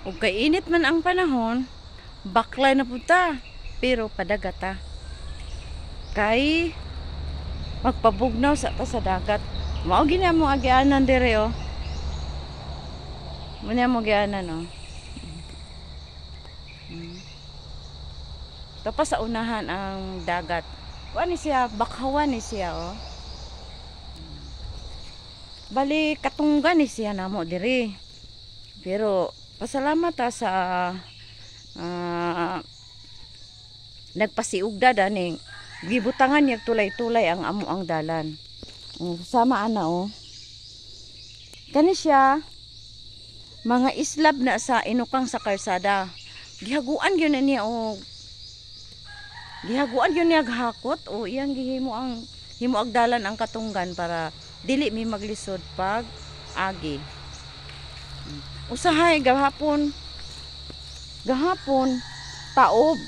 Ug kay init man ang panahon, baklay na punta. Pero padagata. Kay magpabugnaw sa ta sa dagat. Mao gini mo agianan dire oh. Muna mo gianan oh. Tapos sa unahan ang dagat. Kuan ni siya, bakhawan ni siya oh. Bali katunggan ni siya namo diri. Pero pasalamat ta sa nagpasiugda daning gibutangan niya tulay-tulay ang amo ang dalan. Sama ana oh. Kani siya mga islab na sa inukang sa kalsada. Gihaguan gyud na niya og gihaguan gyud niya hakot o iyang gihimo ang himuag dalan ang katunggan para dili mi maglisod pag agi. Usahay gahapon taob.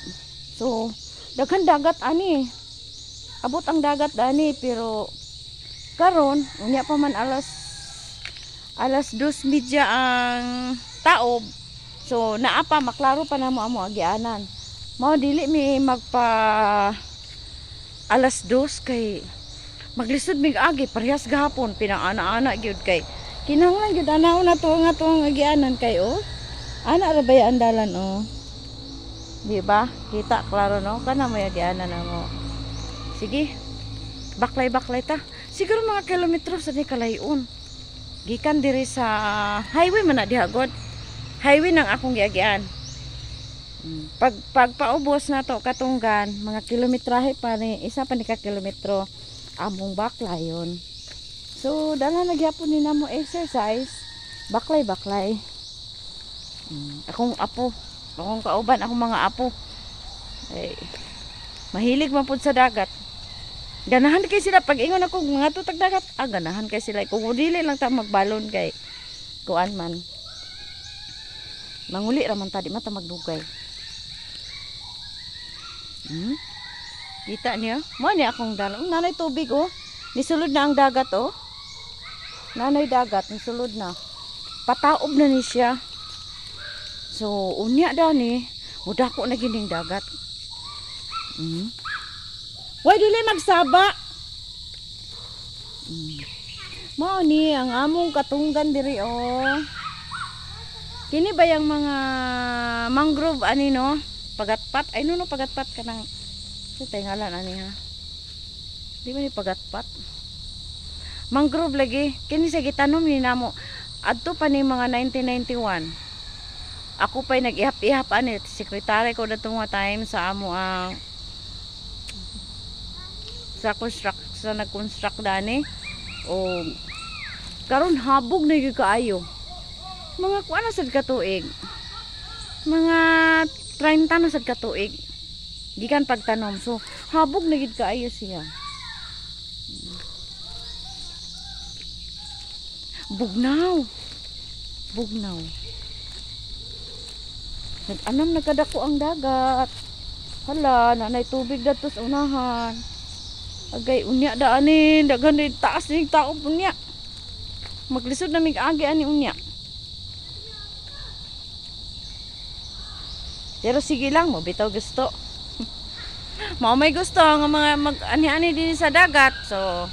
So daghan dagat ani. Abot ang dagat ani pero karon unya pa man alas 2:30 ang taob. So naa pa maklaro pa namo amo agianan. Mao dili mi magpa alas 2 kay maglisod mig agi parehas gahapon pinang-ana-ana gyud kay kinahanglan gyud anaw na to nga tong agianan kay oh. Ana ra bay ang dalan oh. Di ba? Kita klaro no kana may agianan mo. Sige. Baklay-baklay ta. Siguro mga kilometro sa ni kalayon. Gikan diri sa highway man na diha god. Highway nang akong giagian. Pag paubos na to katunggan, mga kilometrahe pa ni isa pa ni ka kilometro among baklayon. So dala nagyapon ni namo exercise, baklay-baklay. Akong apo, akong kauban, akong mga apo. Ay, mahilig man pud sa dagat. Ganahan kay sila pag ingon ako mga tutag dagat. Ganahan kay sila kung dili lang ta magbalon kay kuan man. Manguli ra man ta di mata magdugay. Kita niyo? Mo ni akong dalan. Nanay tubig oh. Nisulod na ang dagat oh. Nanay dagat nisulod na. Pataob na ni siya. So unya daw ni mudako na gining dagat. Why dili magsaba? Mao ni ang among katunggan diri oh. Kini ba yung mga mangrove ani no? Pagatpat. Ay no pagatpat kanang sa tingalan ani ha. Di ba ni pagatpat? Mangrove lagi. Kini sa gitanom ni namo adto pa ni mga 1991. Ako pa'y nag-ihap-ihap ani sekretary ko dato mga time sa amo ang sa nag-construct dani o karon habog na gyud kaayo. Mga kuan na sad katuig. Mga 30 na sad katuig. Gikan pagtanom. So habog na gyud kaayo siya. Bugnaw. Nag-anam nagkadako ang dagat. Hala, nanay tubig dato sa unahan. Agay unya da ani, daghan ni taas ning tao unya. Maglisod na mig agi ani unya. Pero sige lang mo bitaw gusto. Mao may gusto nga mga mag-ani-ani din sa dagat. So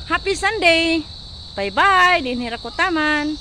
happy Sunday. Bye-bye din hira ko taman.